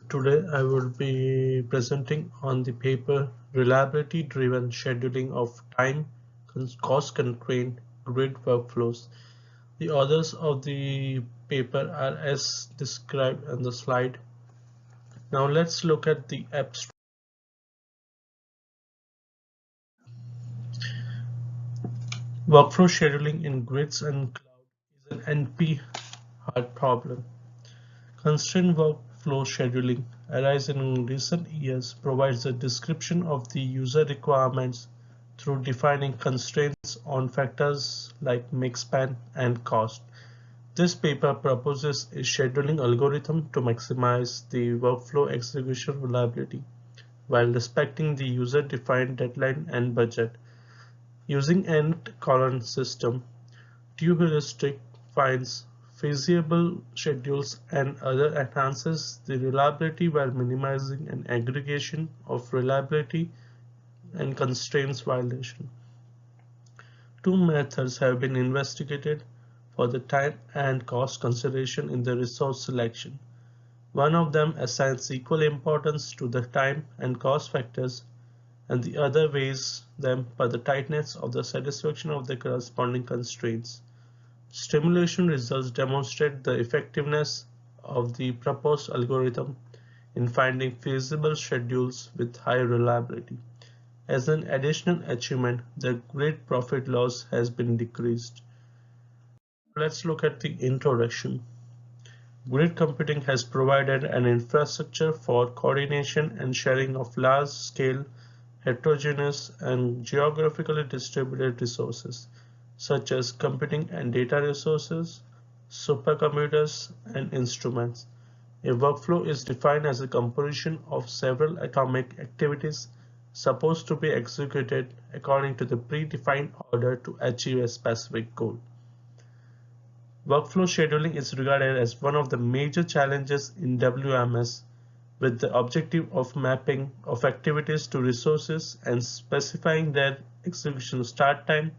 Today I will be presenting on the paper Reliability-Driven Scheduling of Time Cost-Constrained Grid Workflows. The authors of the paper are as described on the slide. Now let's look at the abstract. Workflow scheduling in grids and cloud is an NP hard problem. Constrained workflow scheduling, arising in recent years, provides a description of the user requirements through defining constraints on factors like make span and cost. This paper proposes a scheduling algorithm to maximize the workflow execution reliability while respecting the user-defined deadline and budget. Using end-colon system, heuristic finds feasible schedules and other enhances the reliability while minimizing an aggregation of reliability and constraints violation. Two methods have been investigated for the time and cost consideration in the resource selection. One of them assigns equal importance to the time and cost factors, and the other weighs them by the tightness of the satisfaction of the corresponding constraints. Simulation results demonstrate the effectiveness of the proposed algorithm in finding feasible schedules with high reliability. As an additional achievement, the grid profit loss has been decreased. Let's look at the introduction. Grid computing has provided an infrastructure for coordination and sharing of large-scale, heterogeneous, and geographically distributed resources, such as computing and data resources, supercomputers, and instruments. A workflow is defined as a composition of several atomic activities supposed to be executed according to the predefined order to achieve a specific goal. Workflow scheduling is regarded as one of the major challenges in WMS, with the objective of mapping of activities to resources and specifying their execution start time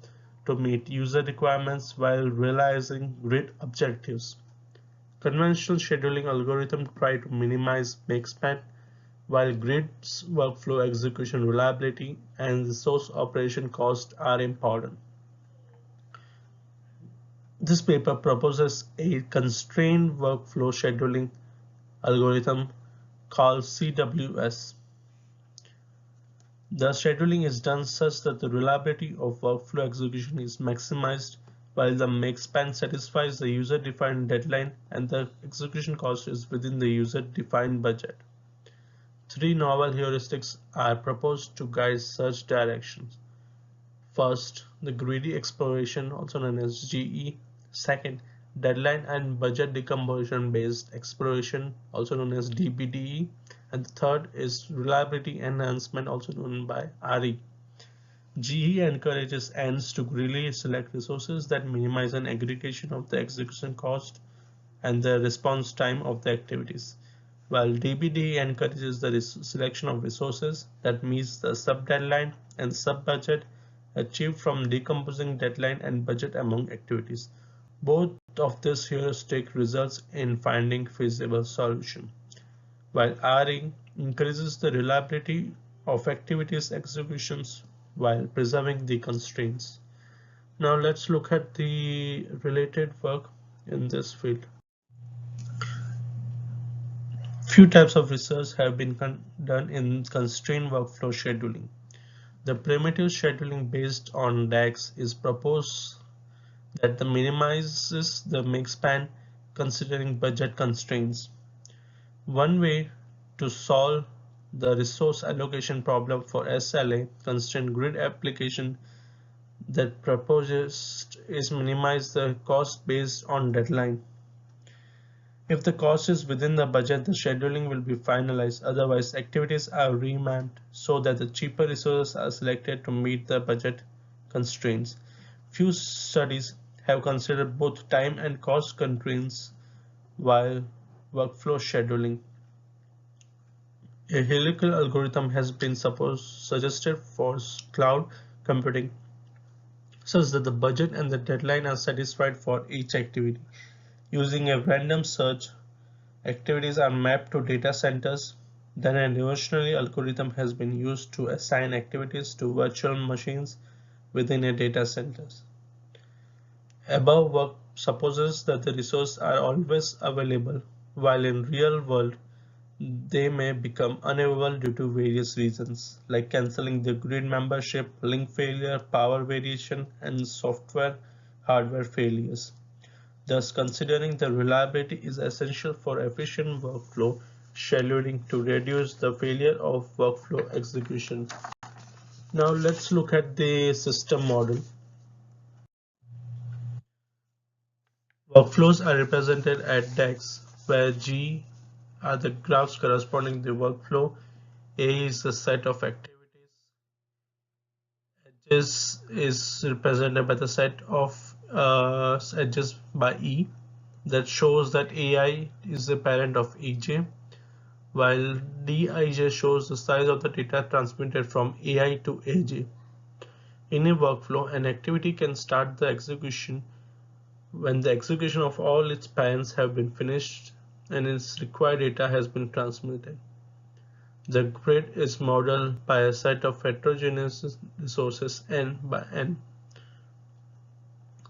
to meet user requirements while realizing grid objectives. Conventional scheduling algorithms try to minimize make span, while grid's workflow execution reliability and resource operation cost are important. This paper proposes a constrained workflow scheduling algorithm called CWS. The scheduling is done such that the reliability of workflow execution is maximized while the make span satisfies the user-defined deadline and the execution cost is within the user-defined budget. Three novel heuristics are proposed to guide such directions. First, the greedy exploration, also known as GE. Second, deadline and budget decomposition based exploration, also known as DBDE. And the third is reliability enhancement, also known by RE. GE encourages ends to greedily select resources that minimize an aggregation of the execution cost and the response time of the activities, while DBDE encourages the selection of resources that meets the sub-deadline and sub-budget achieved from decomposing deadline and budget among activities. Both of this heuristic results in finding feasible solution, while RE increases the reliability of activities executions while preserving the constraints. Now let's look at the related work in this field. Few types of research have been done in constrained workflow scheduling. The primitive scheduling based on DAGs is proposed that minimizes the make span considering budget constraints. One way to solve the resource allocation problem for SLA constrained grid application that proposed is minimize the cost based on deadline. If the cost is within the budget, the scheduling will be finalized. Otherwise, activities are remapped so that the cheaper resources are selected to meet the budget constraints. Few studies have considered both time and cost constraints while workflow scheduling. A hierarchical algorithm has been suggested for cloud computing such that the budget and the deadline are satisfied for each activity. Using a random search Activities are mapped to data centers. Then an evolutionary algorithm has been used to assign activities to virtual machines within a data center. Above work supposes that the resources are always available, while in real world they may become unavailable due to various reasons, like cancelling the grid membership, link failure, power variation, and software hardware failures. Thus, considering the reliability is essential for efficient workflow scheduling to reduce the failure of workflow execution. Now let's look at the system model. Workflows are represented at DEX, where G are the graphs corresponding to the workflow, A is the set of activities, edges is represented by the set of edges by E that shows that AI is the parent of EJ, while Dij shows the size of the data transmitted from AI to AJ. In a workflow, an activity can start the execution when the execution of all its parents have been finished and its required data has been transmitted. The grid is modeled by a set of heterogeneous resources n by n.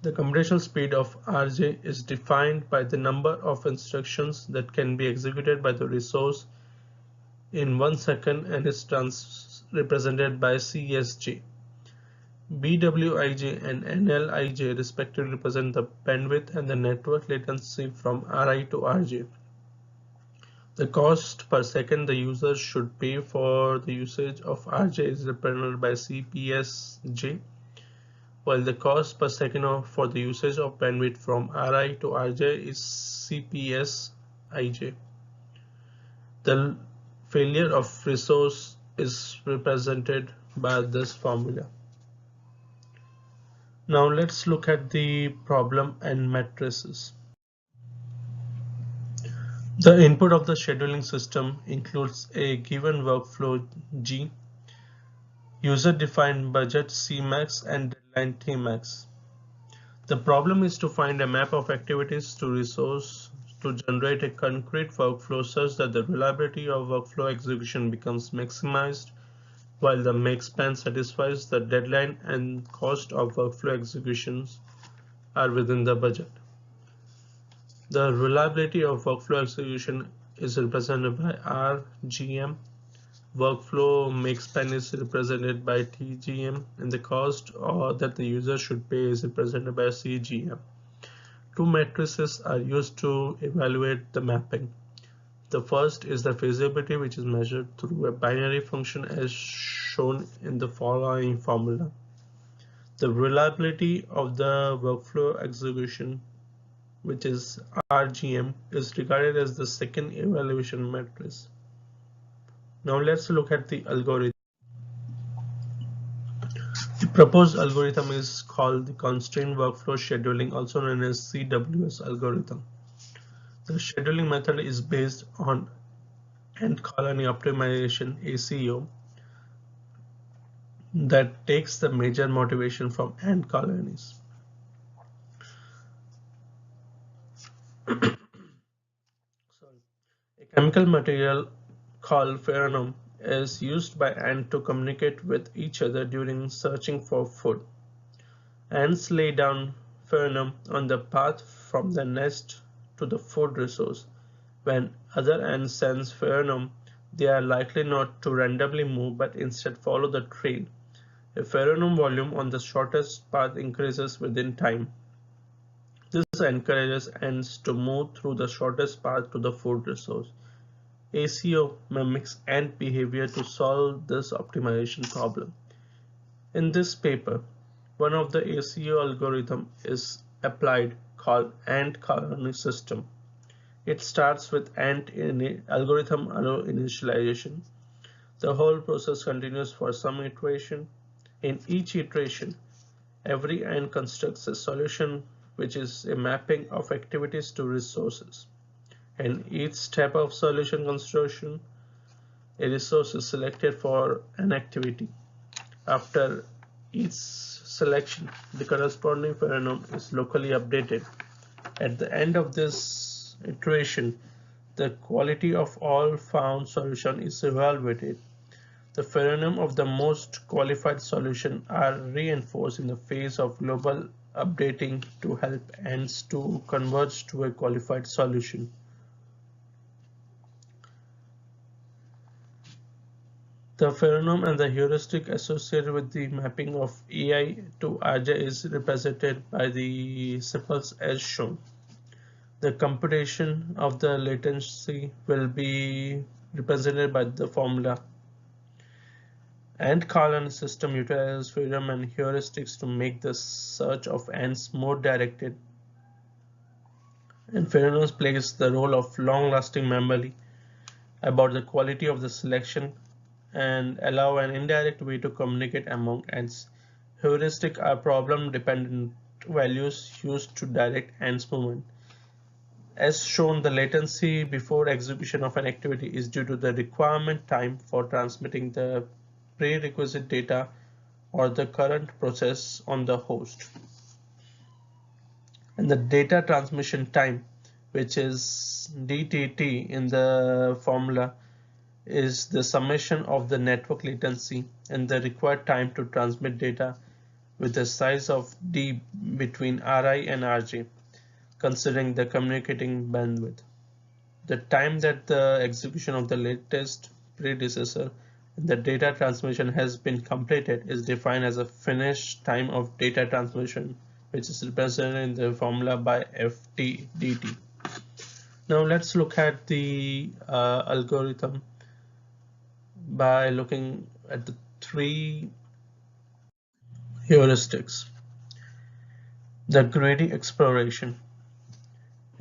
The computational speed of Rj is defined by the number of instructions that can be executed by the resource in 1 second and is represented by CSJ. BWIJ and NLIJ respectively represent the bandwidth and the network latency from Ri to Rj. The cost per second the user should pay for the usage of Rj is represented by CPSJ, while the cost per second for the usage of bandwidth from Ri to Rj is CPSIJ. The failure of resource is represented by this formula. Now let's look at the problem and matrices. The input of the scheduling system includes a given workflow G, user-defined budget Cmax, and deadline Tmax. The problem is to find a map of activities to resource to generate a concrete workflow such that the reliability of workflow execution becomes maximized while the make span satisfies the deadline and cost of workflow executions are within the budget. The reliability of workflow execution is represented by RGM. Workflow make span is represented by TGM, and the cost that the user should pay is represented by CGM. Two matrices are used to evaluate the mapping. The first is the feasibility, which is measured through a binary function as shown in the following formula. The reliability of the workflow execution, which is RGM, is regarded as the second evaluation matrix. Now let's look at the algorithm. The proposed algorithm is called the constrained workflow scheduling, also known as CWS algorithm. The scheduling method is based on ant colony optimization ACO that takes the major motivation from ant colonies. A chemical material called pheromone is used by ants to communicate with each other during searching for food. Ants lay down pheromone on the path from the nest to the food resource. When other ants sense pheromone, they are likely not to randomly move but instead follow the trail. A pheromone volume on the shortest path increases within time. This encourages ants to move through the shortest path to the food resource. ACO mimics ant behavior to solve this optimization problem. In this paper, one of the ACO algorithm is applied called ant colony system. It starts with ant algorithm arrow initialization. The whole process continues for some iteration. In each iteration, every ant constructs a solution which is a mapping of activities to resources. In each step of solution construction, a resource is selected for an activity. After each selection, the corresponding pheromone is locally updated. At the end of this iteration, the quality of all found solution is evaluated. The phenomenon of the most qualified solution are reinforced in the phase of global updating to help ends to converge to a qualified solution. The phenomenon and the heuristic associated with the mapping of AI to RJ is represented by the sepals as shown. The computation of the latency will be represented by the formula. Ant Carlin system utilizes freedom and heuristics to make the search of ants more directed. And pheromones plays the role of long-lasting memory about the quality of the selection and allow an indirect way to communicate among ants. Heuristic are problem-dependent values used to direct ants movement. As shown, the latency before execution of an activity is due to the requirement time for transmitting the prerequisite data or the current process on the host. And the data transmission time, which is DTT in the formula, is the summation of the network latency and the required time to transmit data with the size of D between Ri and Rj, considering the communicating bandwidth. The time that the execution of the latest predecessor and the data transmission has been completed is defined as a finished time of data transmission, which is represented in the formula by FTDT. Now let's look at the algorithm by looking at the three heuristics. The greedy exploration,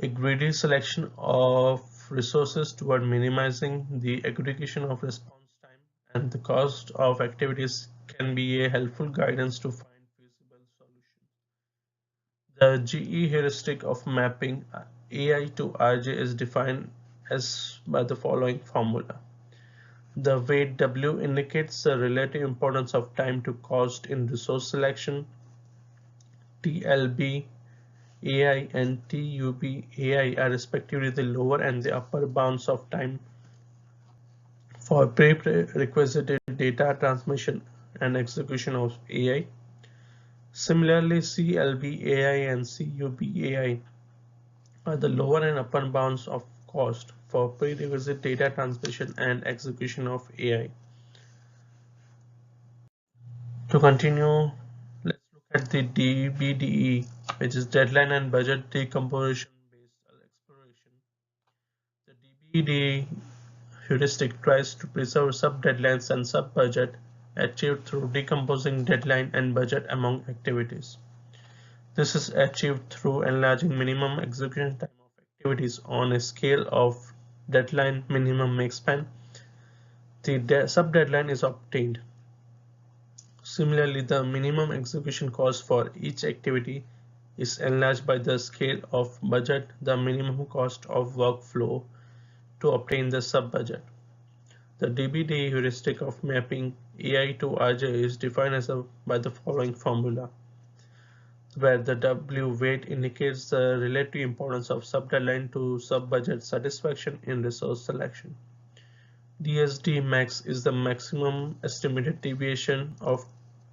a greedy selection of resources toward minimizing the aggregation of response time and the cost of activities can be a helpful guidance to find feasible solutions. The GE heuristic of mapping AI to RJ is defined as by the following formula. The weight W indicates the relative importance of time to cost in resource selection. TLB AI and TUB AI are respectively the lower and the upper bounds of time for prerequisite data transmission and execution of AI. Similarly, CLB AI and CUB AI are the lower and upper bounds of cost for prerequisite data transmission and execution of AI. To continue, let's look at the DBDE, which is deadline and budget decomposition based exploration. The DBDE heuristic tries to preserve sub-deadlines and sub-budget achieved through decomposing deadline and budget among activities. This is achieved through enlarging minimum execution time of activities on a scale of deadline minimum makespan. The sub-deadline is obtained. Similarly, the minimum execution cost for each activity is enlarged by the scale of budget, the minimum cost of workflow, to obtain the sub-budget. The DBD heuristic of mapping AI to RJ is defined as by the following formula, where the W weight indicates the relative importance of sub-deadline to sub-budget satisfaction in resource selection. DSD max is the maximum estimated deviation of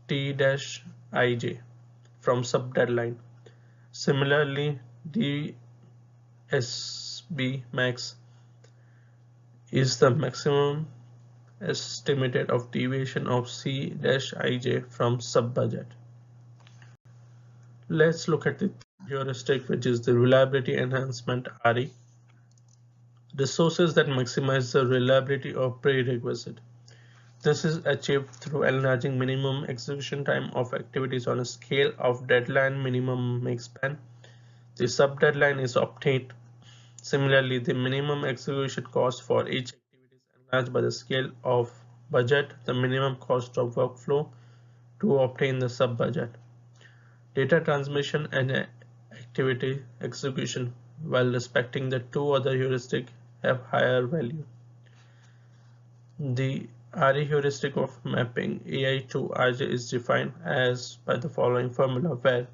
T-IJ from sub-deadline. Similarly, DSB max is the maximum estimated of deviation of C-IJ from sub-budget. Let's look at the heuristic, which is the reliability enhancement RE. Resources that maximize the reliability of prerequisite. This is achieved through enlarging minimum execution time of activities on a scale of deadline minimum makespan. The sub-deadline is obtained. Similarly, the minimum execution cost for each activity is enlarged by the scale of budget, the minimum cost of workflow, to obtain the sub-budget. Data transmission and activity execution, while respecting the two other heuristics, have higher value. The RE heuristic of mapping AI to RJ is defined as by the following formula, where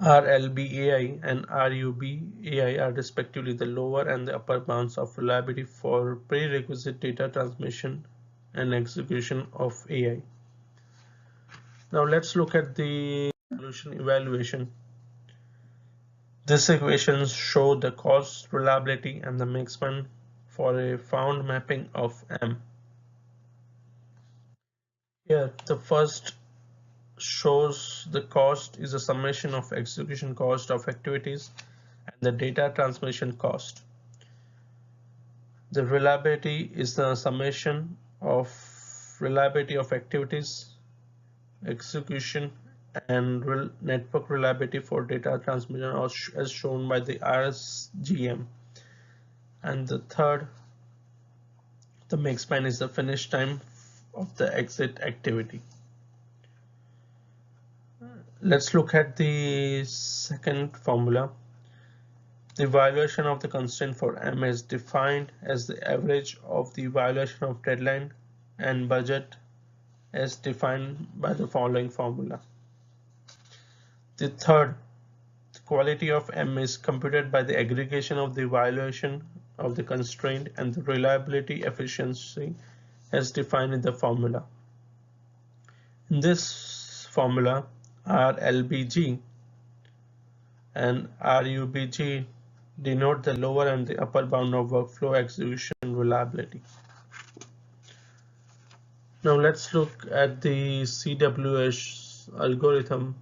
RLBAI and RUBAI are respectively the lower and the upper bounds of reliability for prerequisite data transmission and execution of AI. Now let's look at the solution evaluation. These equations show the cost, reliability, and the maximum for a found mapping of M. Here, the first shows the cost is a summation of execution cost of activities and the data transmission cost. The reliability is the summation of reliability of activities, execution, and network reliability for data transmission as shown by the RSGM. And the third, the make span, is the finish time of the exit activity. Let's look at the second formula. The evaluation of the constraint for M is defined as the average of the evaluation of deadline and budget as defined by the following formula. The third, the quality of M is computed by the aggregation of the evaluation of the constraint and the reliability efficiency as defined in the formula. In this formula, RLBG and RUBG denote the lower and the upper bound of workflow execution reliability. Now let's look at the CWS algorithm,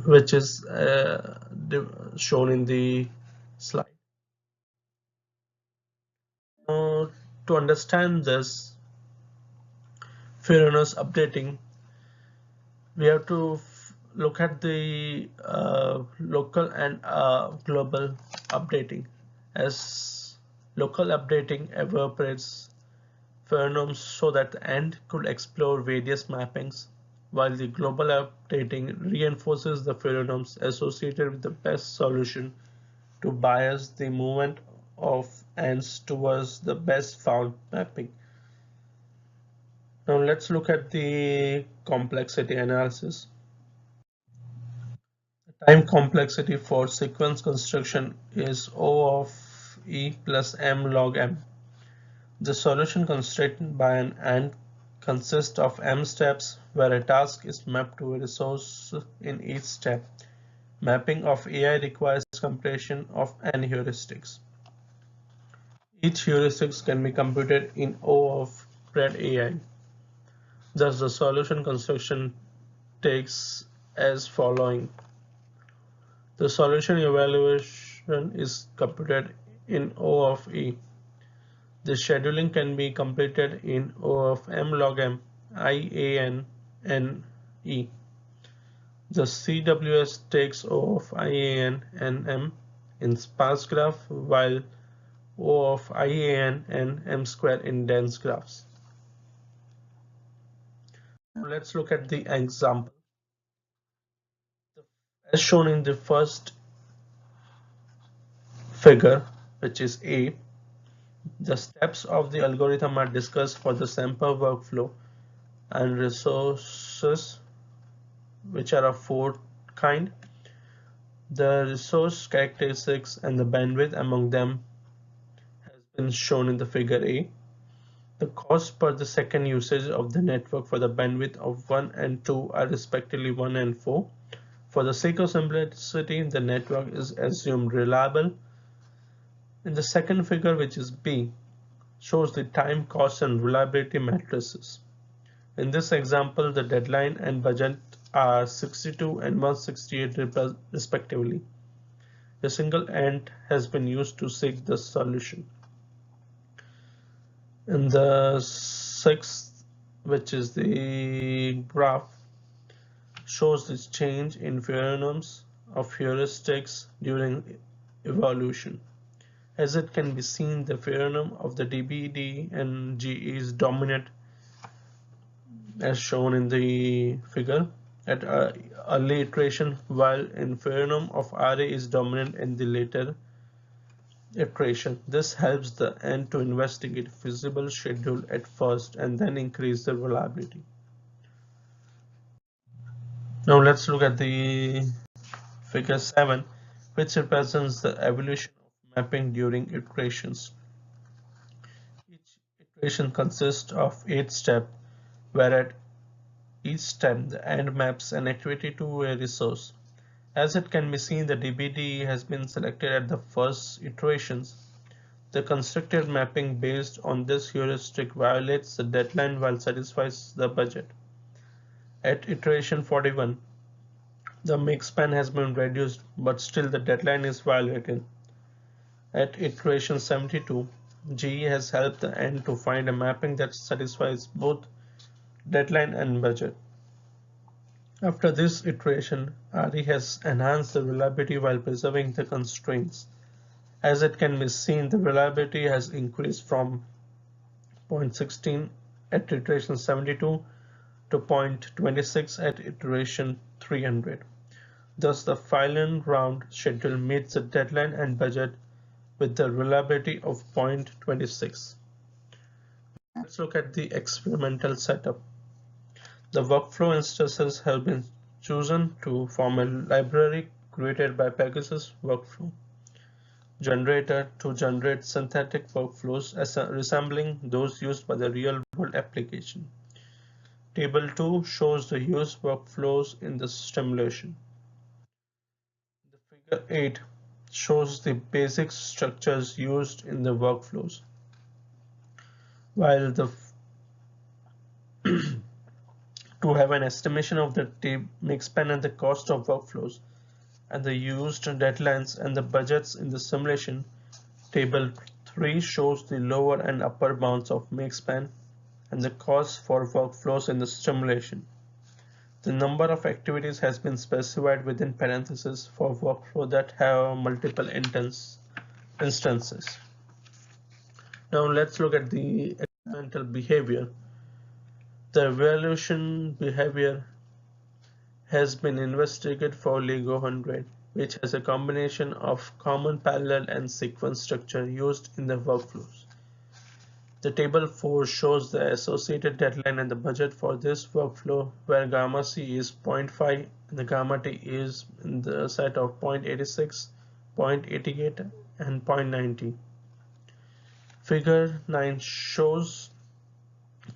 which is shown in the slide. Now, to understand this fairness updating, we have to look at the local and global updating. As local updating evaporates pheromones so that the end could explore various mappings, while the global updating reinforces the pheromones associated with the best solution to bias the movement of ends towards the best found mapping. Now let's look at the complexity analysis. The time complexity for sequence construction is O of E plus M log M. The solution constructed by an AND consists of M steps where a task is mapped to a resource in each step. Mapping of AI requires computation of N heuristics. Each heuristic can be computed in O of pred AI. Thus, the solution construction takes as following. The solution evaluation is computed in O of E. The scheduling can be completed in O of M log M, I, A, N, and E. The CWS takes O of I, A, N, and M in sparse graph, while O of I, A, N, and M square in dense graphs. Now let's look at the example. As shown in the first figure, which is A, the steps of the algorithm are discussed for the sample workflow and resources, which are of four kind. The resource characteristics and the bandwidth among them has been shown in the figure A. The cost per the second usage of the network for the bandwidth of 1 and 2 are respectively 1 and 4. For the sake of simplicity, the network is assumed reliable. In the second figure, which is B, shows the time, cost, and reliability matrices. In this example, the deadline and budget are 62 and 168 respectively. A single AND has been used to seek the solution. In the sixth, which is the graph, shows this change in pheromones of heuristics during evolution. As it can be seen, the pheromone of the DBD and GE is dominant as shown in the figure at early iteration, while in pheromone of RA is dominant in the later iteration. This helps the end to investigate feasible schedule at first and then increase the reliability. Now let's look at the Figure 7, which represents the evolution of mapping during iterations. Each iteration consists of 8 steps, where at each step the end maps an activity to a resource. As it can be seen, the DBD has been selected at the first iterations. The constructed mapping based on this heuristic violates the deadline while satisfies the budget. At iteration 41, the make span has been reduced, but still the deadline is violated. At iteration 72, GE has helped the end to find a mapping that satisfies both deadline and budget. After this iteration, RE has enhanced the reliability while preserving the constraints. As it can be seen, the reliability has increased from 0.16 at iteration 72 to 0.26 at iteration 300. Thus, the final round schedule meets the deadline and budget with the reliability of 0.26. Let's look at the experimental setup. The workflow instances have been chosen to form a library created by Pegasus Workflow Generator to generate synthetic workflows resembling those used by the real-world application. Table 2 shows the used workflows in the simulation. The figure 8 shows the basic structures used in the workflows, while the to have an estimation of the make span and the cost of workflows and the used deadlines and the budgets in the simulation. Table 3 shows the lower and upper bounds of make span and the cost for workflows in the simulation. The number of activities has been specified within parentheses for workflow that have multiple instances. Now let's look at the experimental behavior. The evaluation behavior has been investigated for LEGO 100, which has a combination of common parallel and sequence structure used in the workflows. The table 4 shows the associated deadline and the budget for this workflow, where gamma C is 0.5 and the gamma T is in the set of 0.86, 0.88 and 0.90. Figure 9 shows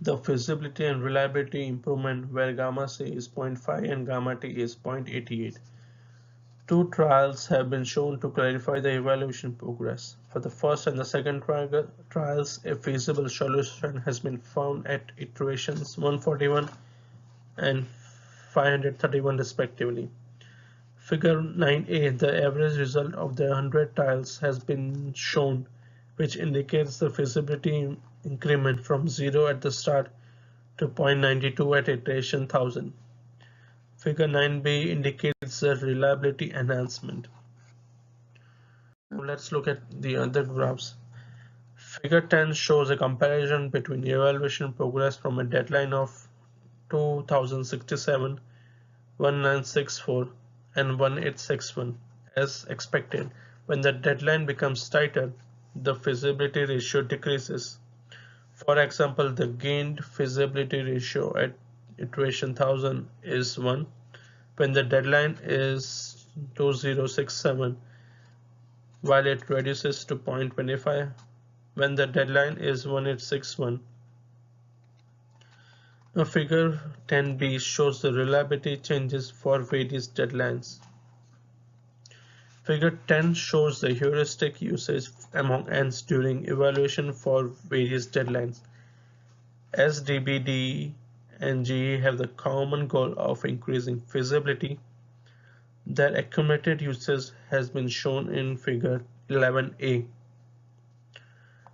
the feasibility and reliability improvement, where gamma C is 0.5 and gamma T is 0.88. Two trials have been shown to clarify the evaluation progress. For the first and the second trials, a feasible solution has been found at iterations 141 and 531 respectively. Figure 9a, the average result of the 100 trials has been shown, which indicates the feasibility increment from 0 at the start to 0.92 at iteration 1000. Figure 9b indicates the reliability enhancement. Now let's look at the other graphs. Figure 10 shows a comparison between evaluation progress from a deadline of 2067, 1964 and 1861. As expected, when the deadline becomes tighter, the feasibility ratio decreases. For example, the gained feasibility ratio at iteration 1000 is 1 when the deadline is 2067, while it reduces to 0.25 when the deadline is 1861. Now figure 10b shows the reliability changes for various deadlines. Figure 10 shows the heuristic usage among ends during evaluation for various deadlines. As DBD and GE have the common goal of increasing feasibility, their accumulated usage has been shown in figure 11a.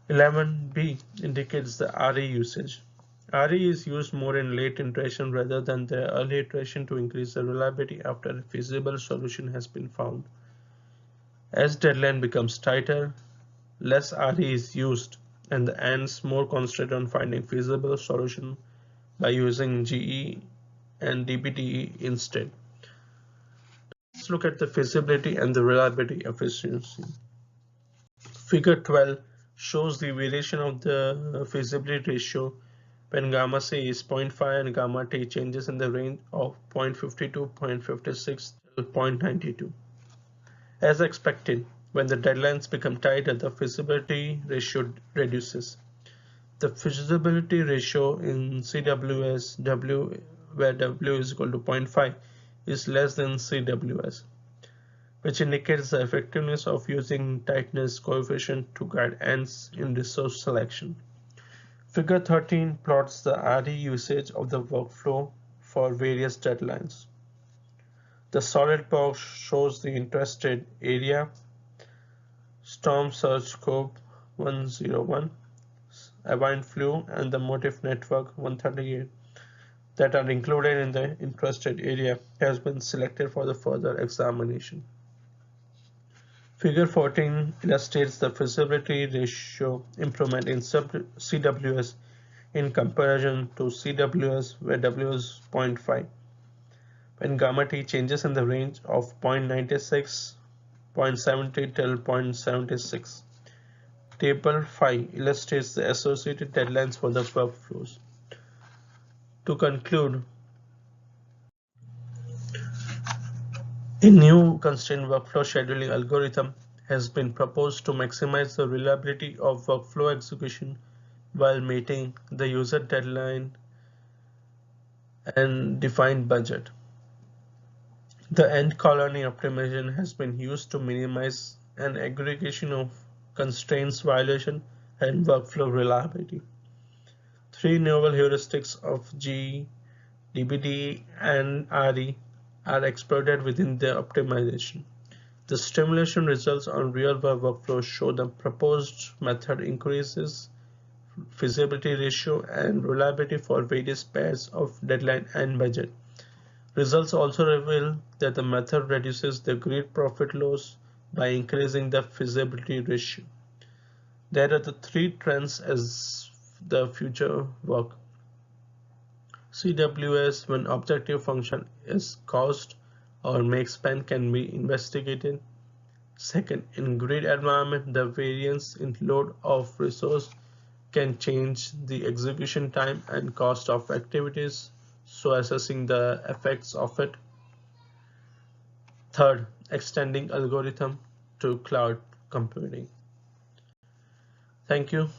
11b indicates the RE usage. RE is used more in late iteration rather than the early iteration to increase the reliability after a feasible solution has been found. As deadline becomes tighter, less RE is used and the ends more concentrate on finding feasible solution by using GE and DBD instead. Let's look at the feasibility and the reliability efficiency. Figure 12 shows the variation of the feasibility ratio when gamma C is 0.5 and gamma T changes in the range of 0.52, 0.56 till 0.92. As expected, when the deadlines become tighter, the feasibility ratio reduces. The feasibility ratio in CWS W, where W is equal to 0.5, is less than CWS, which indicates the effectiveness of using tightness coefficient to guide ends in resource selection. Figure 13 plots the RE usage of the workflow for various deadlines. The solid box shows the interested area, storm surge scope 101, Avant Flu, and the motif network 138 that are included in the interested area has been selected for the further examination. Figure 14 illustrates the feasibility ratio improvement in CWS in comparison to CWS where W is 0.5. When gamma T changes in the range of 0.96, 0.70 till 0.76. Table 5 illustrates the associated deadlines for the workflows. To conclude, a new constraint workflow scheduling algorithm has been proposed to maximize the reliability of workflow execution while meeting the user deadline and defined budget. The end colony optimization has been used to minimize an aggregation of constraints violation and workflow reliability. Three novel heuristics of G, DBD, and RE are exploited within the optimization. The simulation results on real-world workflows show the proposed method increases feasibility ratio and reliability for various pairs of deadline and budget. Results also reveal that the method reduces the grid profit loss by increasing the feasibility ratio. There are the three trends as the future work. CWS, when objective function is cost or make spend, can be investigated. Second, in grid environment, the variance in load of resource can change the execution time and cost of activities, so assessing the effects of it. Third, extending algorithm to cloud computing. Thank you.